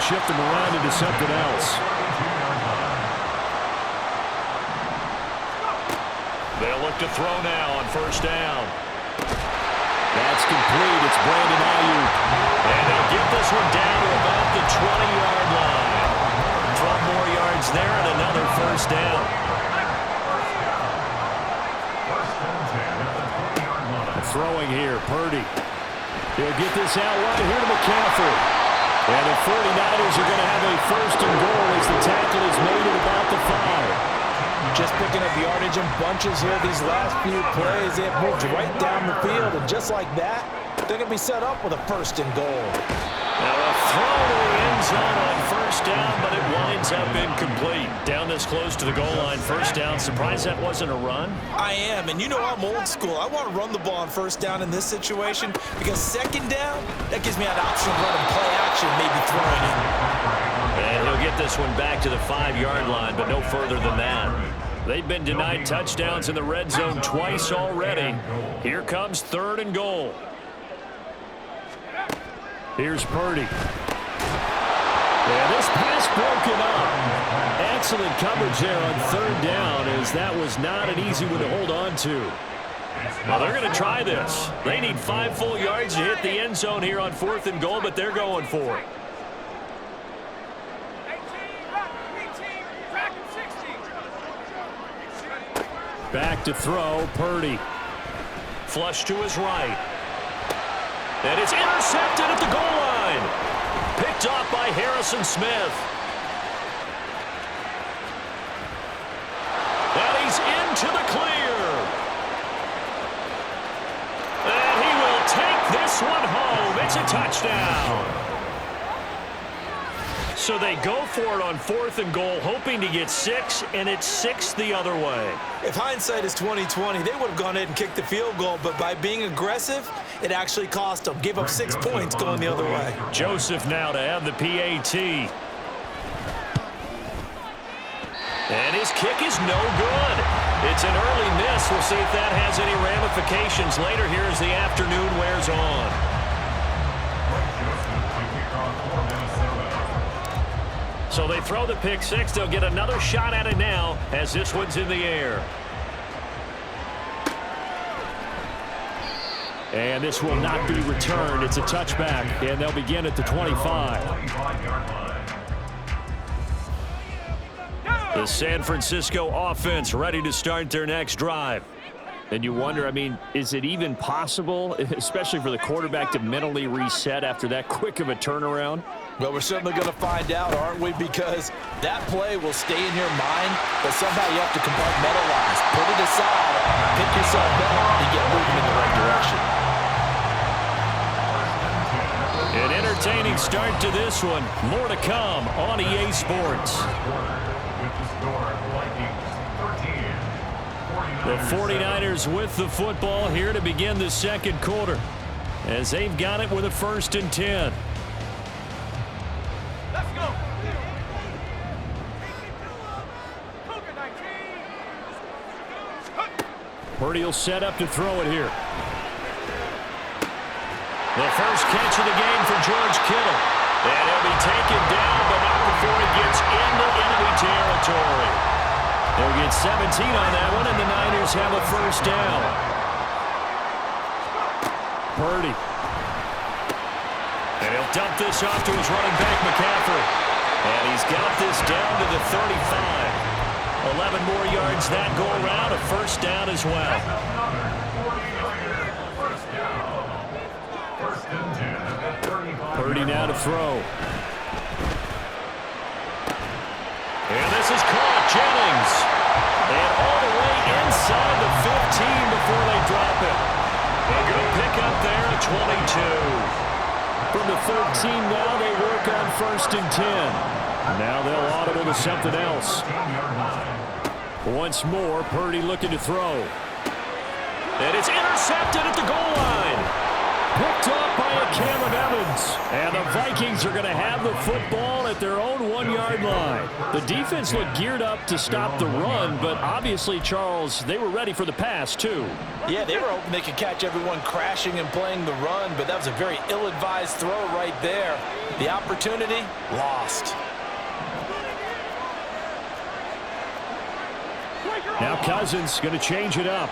to shift them around into something else. They'll look to throw now on first down. That's complete. It's Brandon Ayuk. And they'll get this one down to about the 20-yard line. 12 more yards there and another first down. Throwing here, Purdy. He'll get this out right here to McCaffrey. And the 49ers are going to have a first and goal as the tackle is made at about the 5. Just picking up yardage in bunches here these last few plays. They have moved right down the field, and just like that, they're going to be set up with a first and goal. Now a throw to the end zone on first down, but it winds up incomplete. Down this close to the goal line, first down. Surprised that wasn't a run? I am, and you know I'm old school. I want to run the ball on first down in this situation because second down, that gives me an option of running play action, maybe throwing in. And he'll get this one back to the 5-yard line, but no further than that. They've been denied touchdowns in the red zone twice already. Here comes third and goal. Here's Purdy. And this pass broken up. Excellent coverage there on third down, as that was not an easy one to hold on to. Well, they're going to try this. They need 5 full yards to hit the end zone here on fourth and goal, but they're going for it. Back to throw, Purdy. Flush to his right. And it's intercepted at the goal line. Picked off by Harrison Smith. And he's into the clear. And he will take this one home. It's a touchdown. So they go for it on fourth and goal, hoping to get 6, and it's 6 the other way. If hindsight is 20/20, they would have gone ahead and kicked the field goal, but by being aggressive, it actually cost them. Gave up 6 points going the other way. Joseph now to have the PAT. And his kick is no good. It's an early miss. We'll see if that has any ramifications later here as the afternoon wears on. So they throw the pick 6. They'll get another shot at it now as this one's in the air. And this will not be returned. It's a touchback, and they'll begin at the 25. The San Francisco offense ready to start their next drive. And you wonder, I mean, is it even possible, especially for the quarterback, to mentally reset after that quick of a turnaround? Well, we're certainly going to find out, aren't we? Because that play will stay in your mind, but somehow you have to compartmentalize. Put it aside, pick yourself up, and get moving in the right direction. An entertaining start to this one. More to come on EA Sports. The 49ers with the football here to begin the second quarter, as they've got it with a 1st and 10. Let's go. Purdy will set up to throw it here. The first catch of the game for George Kittle. And he'll be taken down, but not before he gets into enemy territory. They'll get 17 on that one, and the Niners have a first down. Purdy. And he'll dump this off to his running back, McCaffrey. And he's got this down to the 35. 11 more yards that go around, a first down as well. Purdy now to throw. And this is caught. Jennings. And all the way inside the 15 before they drop it. A good pickup there at 22. From the 13 now, they work on 1st and 10. Now they'll audible to something else. Once more, Purdy looking to throw. And it's intercepted at the goal line. Picked off by a Cameron Evans. And the Vikings Cousins are going to have the football at their own 1-yard line. The defense looked geared up to stop the run, but obviously, Charles, they were ready for the pass, too. Yeah, they were hoping they could catch everyone crashing and playing the run, but that was a very ill-advised throw right there. The opportunity, lost. Now Cousins going to change it up.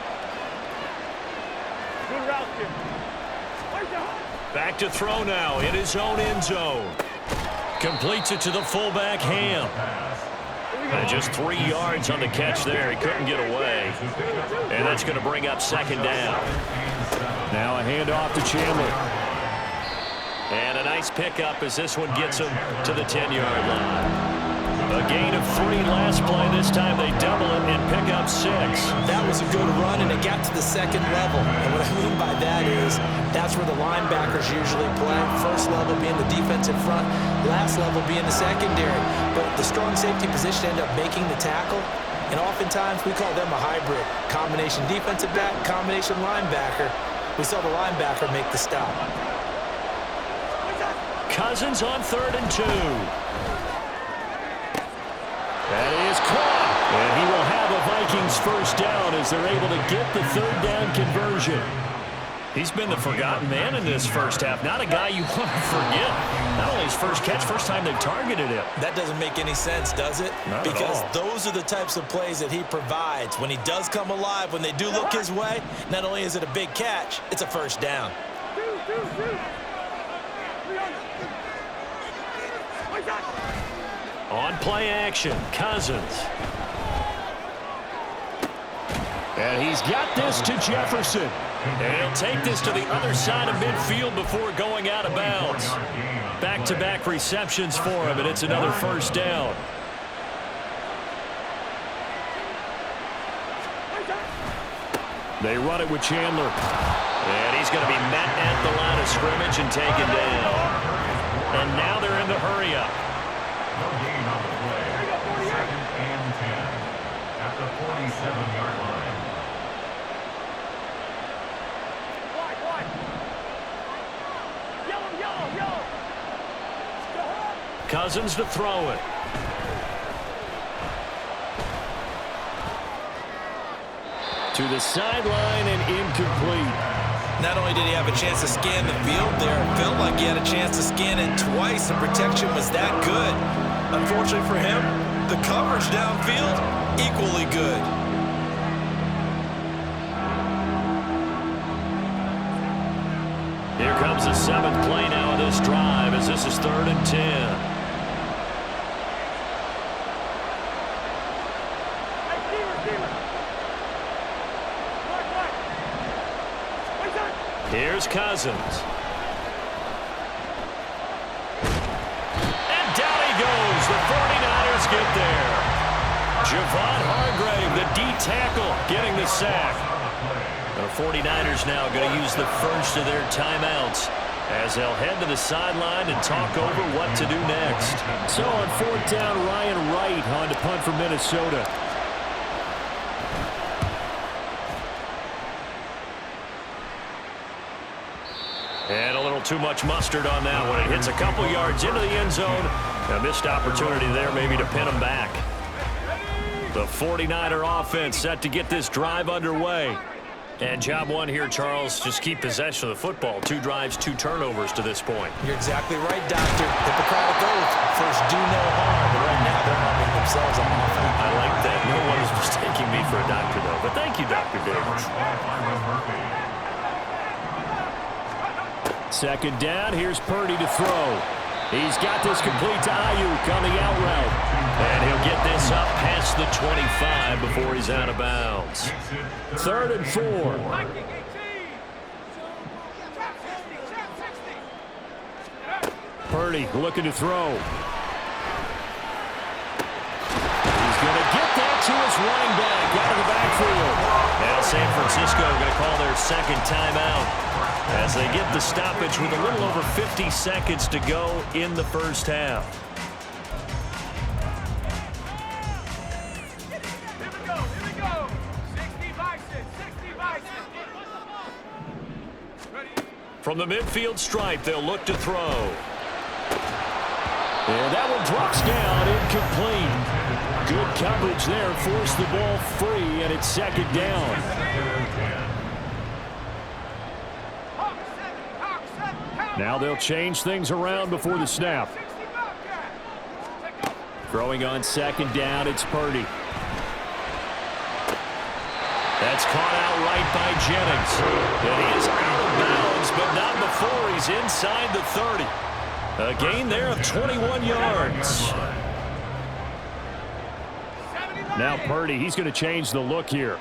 Back to throw now in his own end zone. Completes it to the fullback, Ham. And just 3 yards on the catch there. He couldn't get away. And that's going to bring up second down. Now a handoff to Chandler. And a nice pickup as this one gets him to the 10-yard line. A gain of 3 last play. This time they double it and pick up 6. That was a good run, and it got to the second level. And what I mean by that is that's where the linebackers usually play. First level being the defensive front, last level being the secondary. But the strong safety position ended up making the tackle. And oftentimes we call them a hybrid. Combination defensive back, combination linebacker. We saw the linebacker make the stop. Cousins on 3rd and 2. That is caught. And he will have a Vikings first down as they're able to get the 3rd down conversion. He's been the forgotten man in this first half. Not a guy you want to forget. Not only his first catch, first time they've targeted him. That doesn't make any sense, does it? Not because at all. Those are the types of plays that he provides. When he does come alive, when they do look his way, not only is it a big catch, it's a first down. On play action, Cousins. And he's got this to Jefferson. And he'll take this to the other side of midfield before going out of bounds. Back-to-back receptions for him, and it's another first down. They run it with Chandler. And he's going to be met at the line of scrimmage and taken down. And now they're in the hurry-up. No gain on the play. 2nd and 10 at the 47-yard line. Cousins to throw it. To the sideline and incomplete. Not only did he have a chance to scan the field there, it felt like he had a chance to scan it twice. The protection was that good. Unfortunately for him, the coverage downfield, equally good. Here comes the 7th play now of this drive as this is 3rd and 10. Here's Cousins. And down he goes. The 49ers get there. Javon Hargrave, the D tackle, getting the sack. The 49ers now going to use the first of their timeouts as they'll head to the sideline and talk over what to do next. So on 4th down, Ryan Wright on to punt for Minnesota. And a little too much mustard on that one. It hits a couple yards into the end zone. A missed opportunity there maybe to pin them back. The 49er offense set to get this drive underway. And job one here, Charles, just keep possession of the football. 2 drives, 2 turnovers to this point. You're exactly right, Doctor. Hippocratic oath. First, do no harm. But right now, they're harming themselves on offense. I like that. No one is mistaking me for a doctor, though. But thank you, Dr. Davis. 2nd down. Here's Purdy to throw. He's got this complete to Ayuk on the out route. And he'll get this up past the 25 before he's out of bounds. 3rd and 4. Purdy looking to throw. He's going to get that to his running back out of the backfield. Now San Francisco going to call their 2nd timeout as they get the stoppage with a little over 50 seconds to go in the first half. Here we go. 60 Bison. From the midfield stripe, they'll look to throw. And that one drops down, incomplete. Good coverage there, forced the ball free, and it's second down. Now they'll change things around before the snap. Throwing on second down, it's Purdy. That's caught out right by Jennings. And he is out of bounds, but not before he's inside the 30. A gain there of 21 yards. Now Purdy, he's going to change the look here.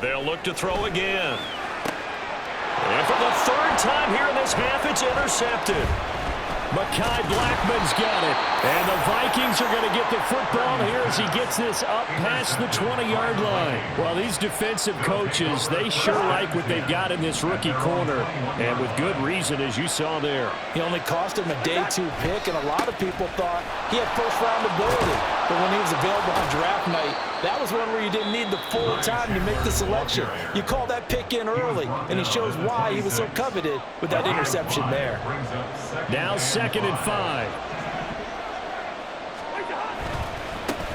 They'll look to throw again. And for the third time here in this half, it's intercepted. Mekhi Blackmon's got it. And the Vikings are going to get the football here as he gets this up past the 20-yard line. Well, these defensive coaches, they sure like what they've got in this rookie corner. And with good reason, as you saw there. He only cost him a day 2 pick, and a lot of people thought he had first-round ability. But when he was available on draft night, that was one where you didn't need the full time to make the selection. You call that pick in early, and he shows why he was so coveted with that interception there. Now 2nd and 5.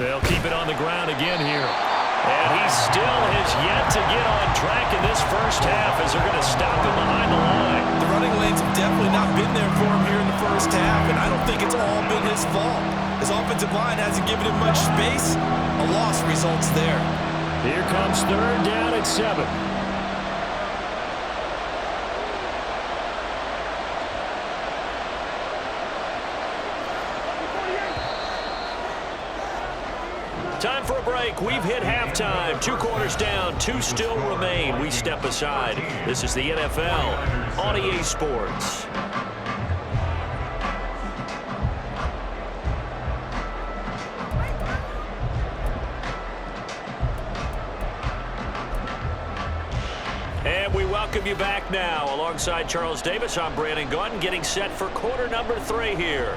They'll keep it on the ground again here. And he still has yet to get on track in this first half as they're going to stop him behind the line. The running lanes have definitely not been there for him here in the first half, and I don't think it's all been his fault. His offensive line hasn't given him much space. A loss results there. Here comes 3rd down at 7. Time for a break. We've hit halftime. 2 quarters down, 2 still remain. We step aside. This is the NFL on EA Sports. And we welcome you back now. Alongside Charles Davis, I'm Brandon Gaudin, getting set for quarter number 3 here.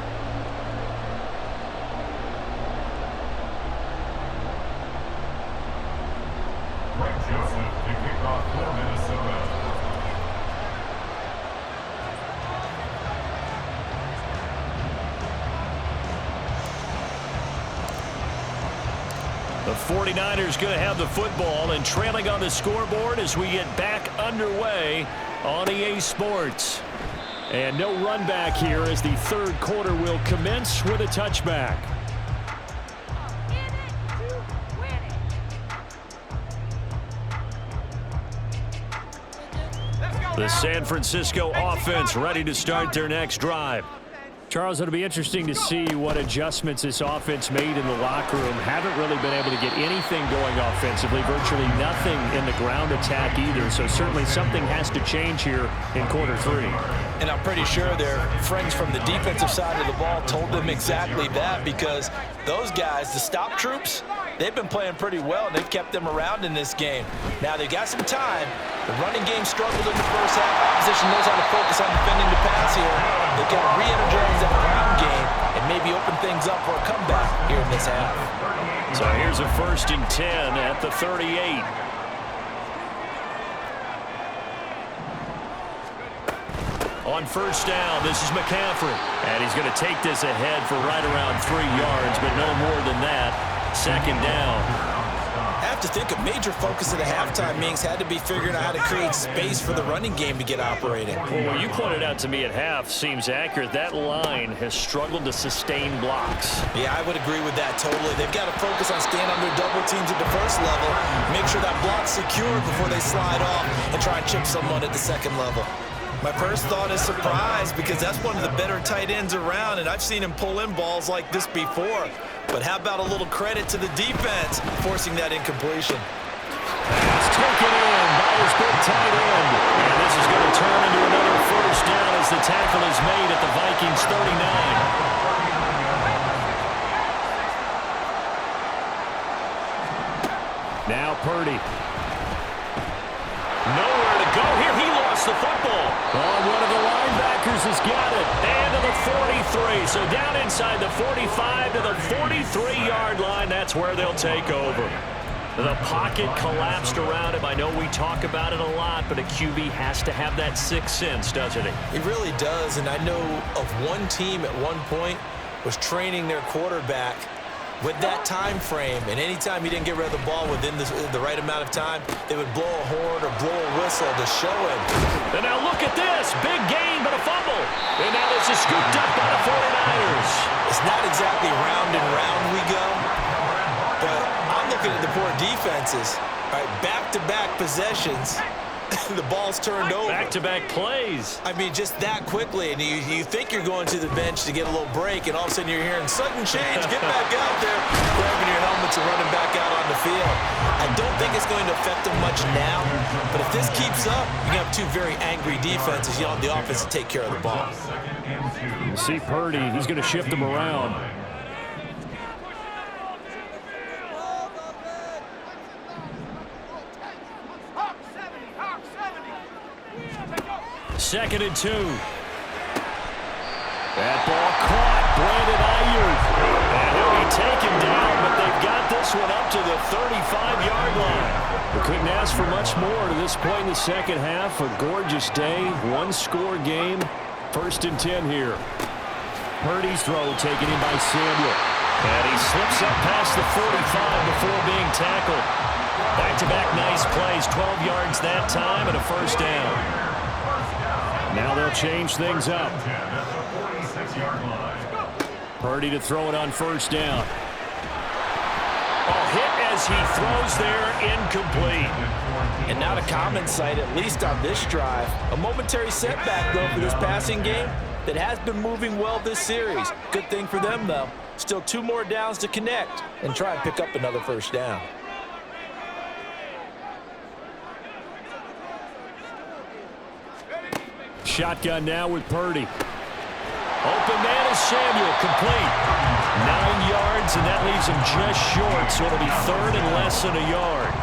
The 49ers going to have the football and trailing on the scoreboard as we get back underway on EA Sports. And no run back here as the 3rd quarter will commence with a touchback. The San Francisco offense ready to start their next drive. Charles, it'll be interesting to see what adjustments this offense made in the locker room. Haven't really been able to get anything going offensively, virtually nothing in the ground attack either. So certainly something has to change here in quarter 3. And I'm pretty sure their friends from the defensive side of the ball told them exactly that, because those guys, the stop troops, they've been playing pretty well, and they've kept them around in this game. Now they've got some time. The running game struggled in the first half. Opposition knows how to focus on defending the pass here. They've got to re-energize that ground game and maybe open things up for a comeback here in this half. So here's a 1st and 10 at the 38. On 1st down, this is McCaffrey. And he's going to take this ahead for right around 3 yards, but no more than that. 2nd down. I have to think a major focus of the halftime meetings had to be figuring out how to create space for the running game to get operating. Well, what you pointed out to me at half seems accurate. That line has struggled to sustain blocks. Yeah, I would agree with that totally. They've got to focus on staying under double teams at the first level, make sure that block's secured before they slide off and try and chip someone at the 2nd level. My first thought is surprise, because that's one of the better tight ends around, and I've seen him pull in balls like this before. But how about a little credit to the defense forcing that incompletion? It's taken in by his big tight end. And this is going to turn into another 1st down as the tackle is made at the Vikings 39. Now Purdy. Nowhere to go here. He lost the football. Oh, one of the linebackers has got it. And to the 43. So down inside the 45 to the 43-yard line. That's where they'll take over. The pocket collapsed around him. I know we talk about it a lot, but a QB has to have that sixth sense, doesn't he? He really does, and I know of one team at one point was training their quarterback with that time frame, and anytime he didn't get rid of the ball within the right amount of time, they would blow a horn or blow a whistle to show him. And now look at this. Big gain, but a fumble. And now this is scooped up by the 49ers. It's not exactly round and round we go, but I'm looking at the poor defenses. All right, back-to-back possessions, the ball's turned over. Back-to-back plays. I mean, just that quickly, and you think you're going to the bench to get a little break, and all of a sudden you're hearing sudden change, get back out there, grabbing your helmets and running back out on the field. I don't think it's going to affect them much now, but if this keeps up, you're going to have two very angry defenses. You want the offense to take care of the ball. You see Purdy, he's going to shift them around. Second and 2. That ball caught. Brandon Ayuk. And he'll be taken down, but they've got this one up to the 35-yard line. We couldn't ask for much more to this point in the second half. A gorgeous day, one-score game. First and 10 here. Purdy's throw taken in by Samuel. And he slips up past the 45 before being tackled. Back-to-back nice plays. 12 yards that time and a first down. Now they'll change things up. Purdy to throw it on first down. A hit as he throws there, incomplete. And not a common sight, at least on this drive. A momentary setback, though, for this passing game that has been moving well this series. Good thing for them, though. Still 2 more downs to connect and try and pick up another first down. Shotgun now with Purdy. Open man is Samuel, complete. 9 yards, and that leaves him just short, so it'll be third and less than a yard.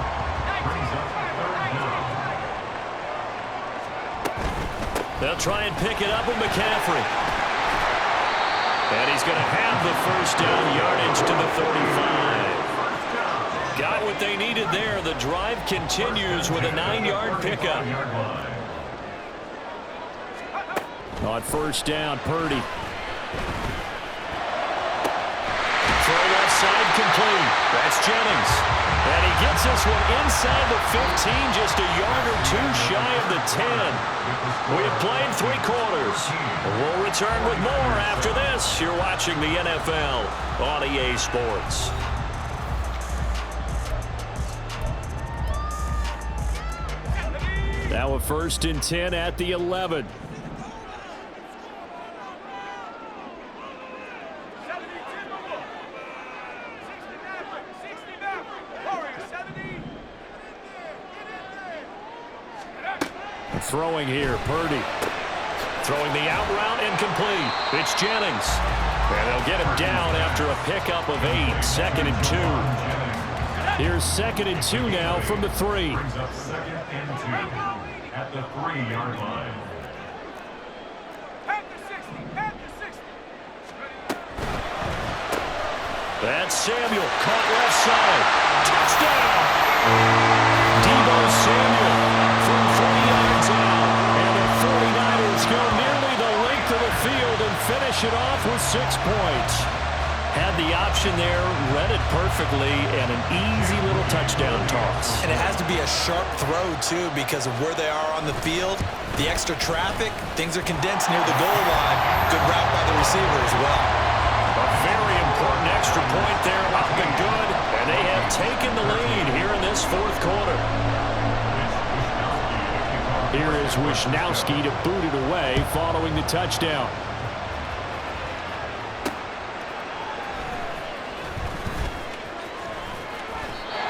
They'll try and pick it up with McCaffrey. And he's going to have the first down, yardage to the 35. Got what they needed there. The drive continues with a 9-yard pickup. On first down, Purdy. Throw left side complete. That's Jennings. And he gets this one inside the 15, just a yard or 2 shy of the 10. We've played 3 quarters. We'll return with more after this. You're watching the NFL on EA Sports. Now a first and 10 at the 11. Throwing here, Purdy. Throwing the out route incomplete. It's Jennings. And they'll get him down after a pickup of 8. Second and 2. Here's second and 2 now from the 3. Brings up second and 2 at the 3-yard line. That's Samuel. Caught left side. Touchdown! Deebo Samuel from 40 yards out. And the 49ers go nearly the length of the field and finish it off with 6 points. Had the option there, read it perfectly, and an easy little touchdown toss. And it has to be a sharp throw, too, because of where they are on the field. The extra traffic, things are condensed near the goal line. Good route by the receiver as well. A very important extra point there, up and good. And they have taken the lead here in this 4th quarter. Here is Wisnowski to boot it away following the touchdown.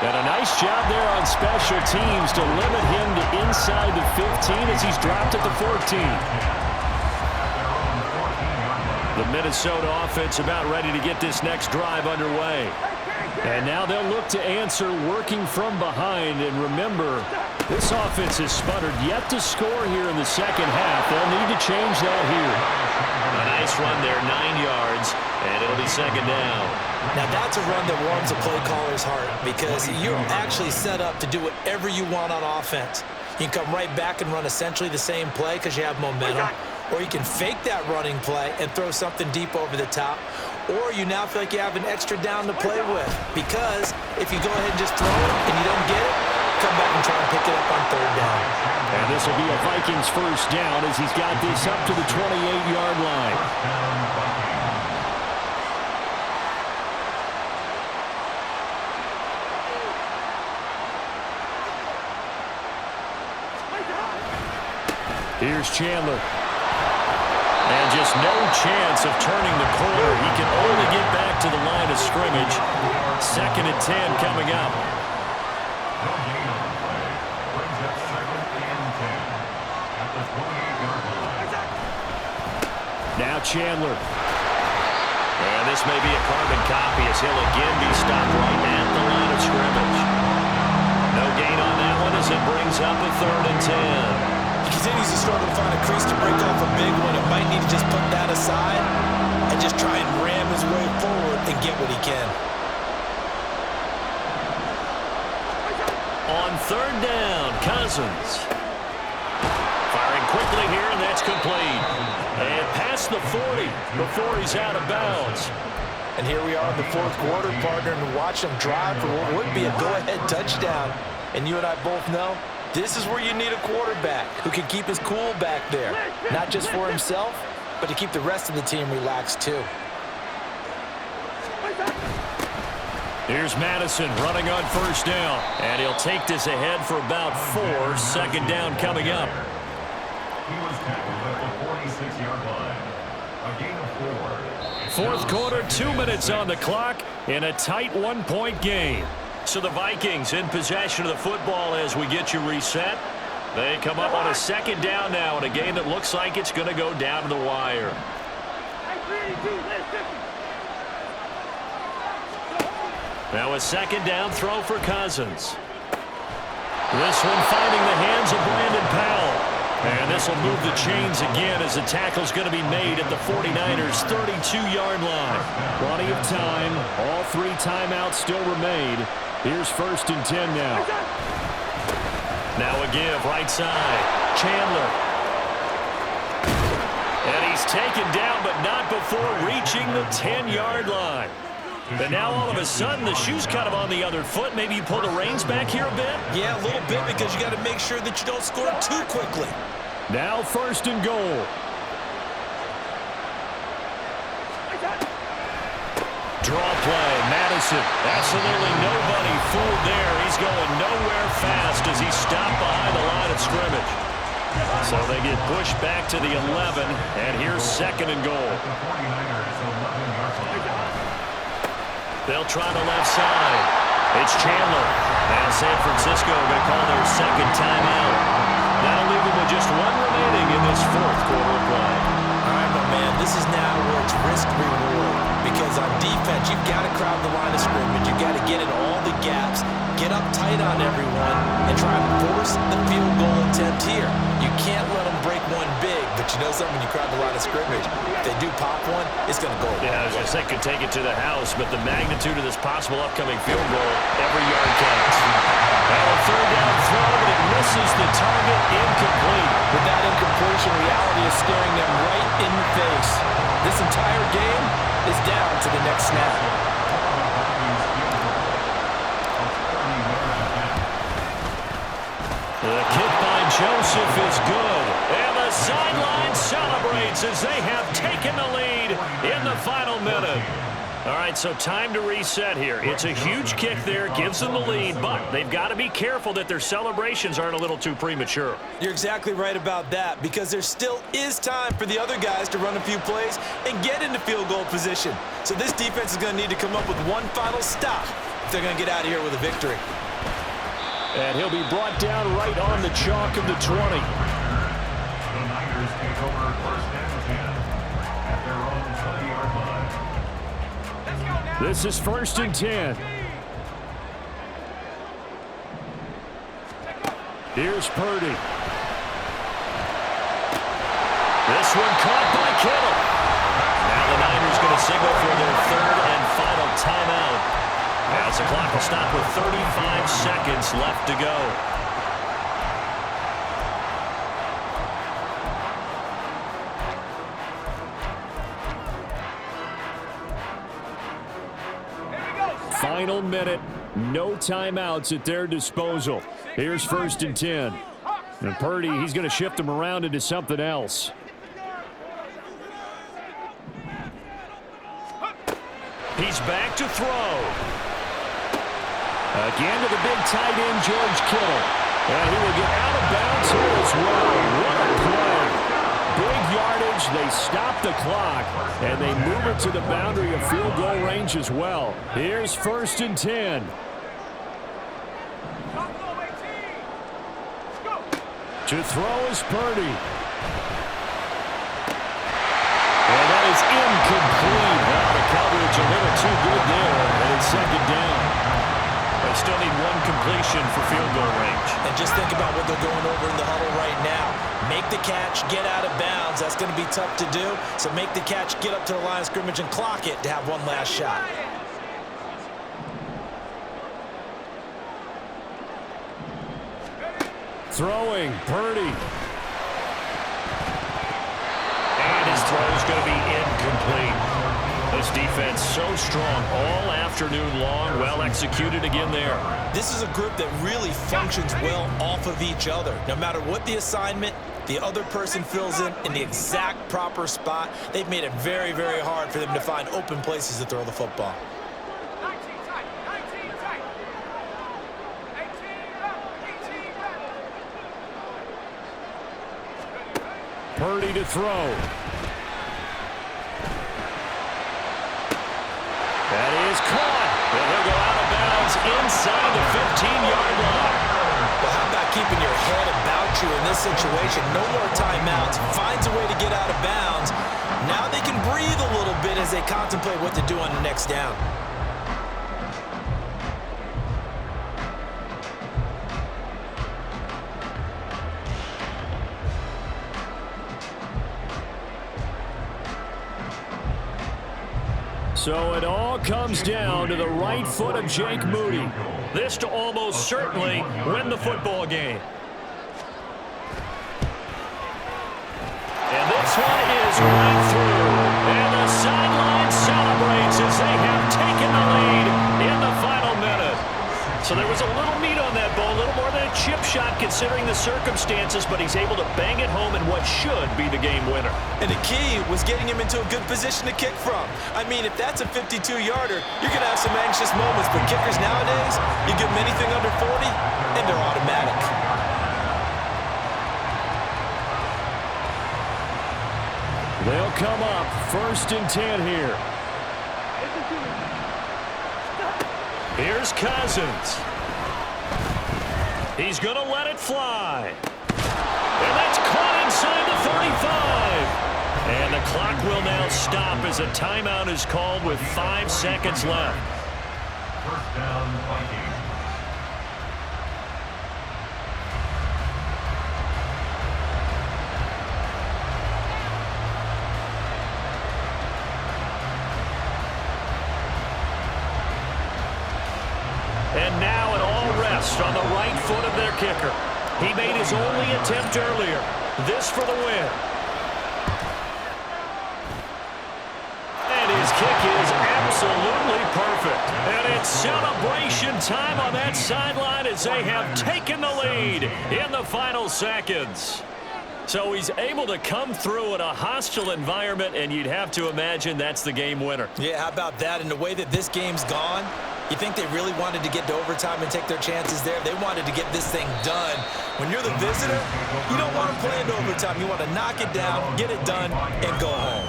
And a nice job there on special teams to limit him to inside the 15 as he's dropped at the 14. The Minnesota offense about ready to get this next drive underway. And now they'll look to answer working from behind. And remember, this offense has sputtered yet to score here in the second half. They'll need to change that here. A nice run there, 9 yards, and it'll be second down. Now that's a run that warms a play caller's heart because you're actually set up to do whatever you want on offense. You can come right back and run essentially the same play because you have momentum, or you can fake that running play and throw something deep over the top, or you now feel like you have an extra down to play with because if you go ahead and just throw it and you don't get it, come back and try and pick it up on third down. And this will be a Vikings first down as he's got this up to the 28-yard line. Here's Chandler. And just no chance of turning the corner. He can only get back to the line of scrimmage. 2nd and 10 coming up. No gain on the play. Brings up 2nd and 10 at the 28-yard line. Now Chandler. And this may be a carbon copy as he'll again be stopped right at the line of scrimmage. No gain on that one as it brings up a 3rd and 10. He continues to struggle to find a crease to break off a big one. It might need to just put that aside and just try and ram his way forward and get what he can. On 3rd down, Cousins. Firing quickly here, and that's complete. And past the 40 before he's out of bounds. And here we are in the 4th quarter, partner, and watch him drive for what would be a go-ahead touchdown. And you and I both know this is where you need a quarterback who can keep his cool back there, not just for himself, but to keep the rest of the team relaxed too. Here's Madison running on 1st down, and he'll take this ahead for about 4. 2nd down coming up. He was tackled at the 46-yard line. A gain of 4. 4th quarter, 2 minutes on the clock in a tight 1-point game. So the Vikings in possession of the football as we get you reset. They come up on a 2nd down now in a game that looks like it's going to go down to the wire. Now a 2nd down throw for Cousins. This one finding the hands of Brandon Powell. And this will move the chains again as the tackle's going to be made at the 49ers' 32-yard line. Plenty of time. All 3 timeouts still remain. Here's 1st and 10 now. Now a give right side. Chandler. And he's taken down, but not before reaching the 10-yard line. And now all of a sudden the shoe's kind of on the other foot. Maybe you pull the reins back here a bit? Yeah, a little bit because you got to make sure that you don't score too quickly. Now 1st and goal. Draw play, Madison. Absolutely nobody fooled there. He's going nowhere fast as he's stopped behind the line of scrimmage. So they get pushed back to the 11, and here's 2nd and goal. They'll try the left side. It's Chandler. Now San Francisco going to call their 2nd timeout. That'll leave them with just 1 remaining in this 4th quarter of play. All right, my man, this is now where it's risk-reward. Because on defense, you've got to crowd the line of scrimmage. You've got to get in all the gaps, get up tight on everyone, and try and force the field goal attempt here. You can't let them break one big, but you know something, when you crowd the line of scrimmage, if they do pop one, it's going to go. Yeah, I was going to say could take it to the house, but the magnitude of this possible upcoming field goal, every yard counts. Now a 3rd down throw, but it misses the target, incomplete. With that incompletion, reality is staring them right in the face. This entire game is down to the next snap. The kick by Joseph is good. And the sideline celebrates as they have taken the lead in the final minute. All right, so time to reset here. It's a huge kick there, gives them the lead, but they've got to be careful that their celebrations aren't a little too premature. You're exactly right about that because there still is time for the other guys to run a few plays and get into field goal position. So this defense is going to need to come up with one final stop if they're going to get out of here with a victory. And he'll be brought down right on the chalk of the 20. The Niners take over 1st and 10 at their own 20-yard line. This is 1st and 10. Here's Purdy. This one caught by Kittle. Now the Niners going to signal for their 3rd and final time As the clock will stop with 35 seconds left to go. Final minute. No timeouts at their disposal. Here's 1st and 10. And Purdy, he's going to shift them around into something else. He's back to throw. Again to the big tight end, George Kittle. And he will get out of bounds here as well. What a play. Big yardage. They stop the clock. And they move it to the boundary of field goal range as well. Here's 1st and 10. To throw is Purdy. And that is incomplete. Now the coverage a little too good there. And it's 2nd down. They still need one completion for field goal range. And just think about what they're going over in the huddle right now. Make the catch, get out of bounds. That's going to be tough to do. So make the catch, get up to the line of scrimmage, and clock it to have one last shot. Throwing, Purdy. And his throw is going to be incomplete. This defense so strong all afternoon long. Well executed again there. This is a group that really functions well off of each other. No matter what the assignment, the other person fills in the exact proper spot. They've made it very, very hard for them to find open places to throw the football. 19 tight, 19 tight. 18 left, 18 left. Purdy to throw. That is caught. And he'll go out of bounds inside the 15-yard line. Well, how about keeping your head about you in this situation? No more timeouts. Finds a way to get out of bounds. Now they can breathe a little bit as they contemplate what to do on the next down. So it all comes down to the right foot of Jake Moody. This to almost certainly win the football game. And this one is right through. And the sideline celebrates as they have taken the lead in the final minute. So there was a little meat on that ball, a little more than a chip shot considering the circumstances, but he's able to bang it home in what should be the game winner. And the key was getting him into a good position to kick from. I mean, if that's a 52-yarder, you're going to have some anxious moments, but kickers nowadays, you give them anything under 40, and they're automatic. They'll come up 1st and 10 here. Here's Cousins. He's going to let it fly. And that's caught inside the 35. And the clock will now stop as a timeout is called with 5 seconds left. 1st down, Vikings. And now it all rests on the right foot of their kicker. He made his only attempt earlier. This for the win. And his kick is absolutely perfect. And it's celebration time on that sideline as they have taken the lead in the final seconds. So he's able to come through in a hostile environment, and you'd have to imagine that's the game winner. Yeah, how about that? And the way that this game's gone, you think they really wanted to get to overtime and take their chances there? They wanted to get this thing done. When you're the visitor, you don't want to play into overtime. You want to knock it down, get it done, and go home.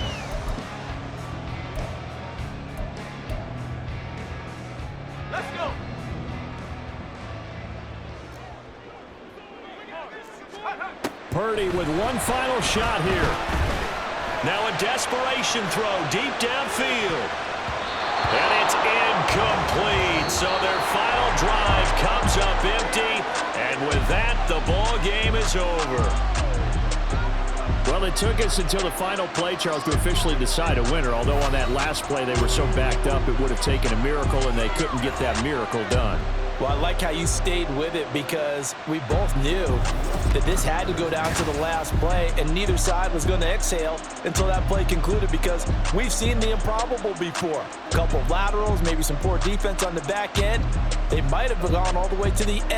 Let's go. Purdy with one final shot here. Now a desperation throw deep downfield. And it's incomplete. So their final drive comes up empty. And with that, the ball game is over. Well, it took us until the final play, Charles, to officially decide a winner, although on that last play they were so backed up it would have taken a miracle, and they couldn't get that miracle done. Well, I like how you stayed with it because we both knew that this had to go down to the last play, and neither side was going to exhale until that play concluded because we've seen the improbable before. A couple of laterals, maybe some poor defense on the back end. They might have gone all the way to the end.